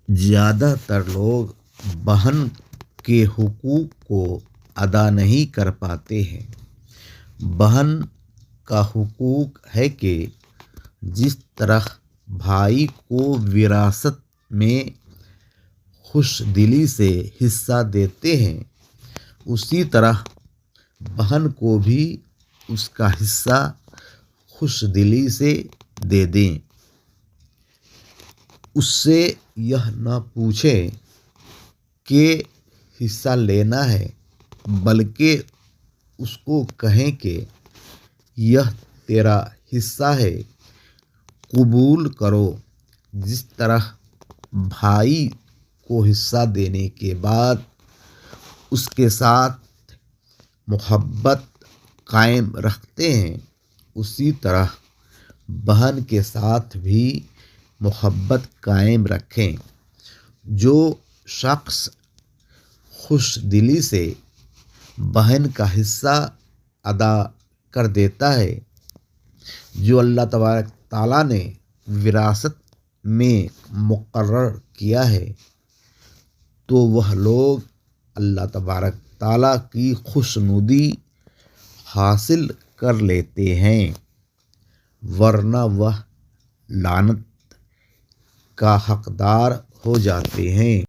زیادہ تر لوگ بہن کے حقوق کو ادا نہیں کر پاتے ہیں۔ بہن کا حقوق ہے کہ جس طرح بھائی کو وراثت میں خوش دلی سے حصہ دیتے ہیں، اسی طرح بہن کو بھی اس کا حصہ خوش دلی سے دے دیں۔ اس سے یہ نہ پوچھیں کہ حصہ لینا ہے، بلکہ اس کو کہیں کہ یہ تیرا حصہ ہے، قبول کرو۔ جس طرح بھائی کو حصہ دینے کے بعد اس کے ساتھ محبت قائم رکھتے ہیں، اسی طرح بہن کے ساتھ بھی محبت قائم رکھیں۔ جو شخص خوش دلی سے بہن کا حصہ ادا کر دیتا ہے، جو اللہ تبارک تعالیٰ نے وراثت میں مقرر کیا ہے، تو وہ لوگ اللہ تبارک تعالیٰ کی خوشنودی حاصل کر لیتے ہیں، ورنہ وہ لعنت کا حقدار ہو جاتے ہیں۔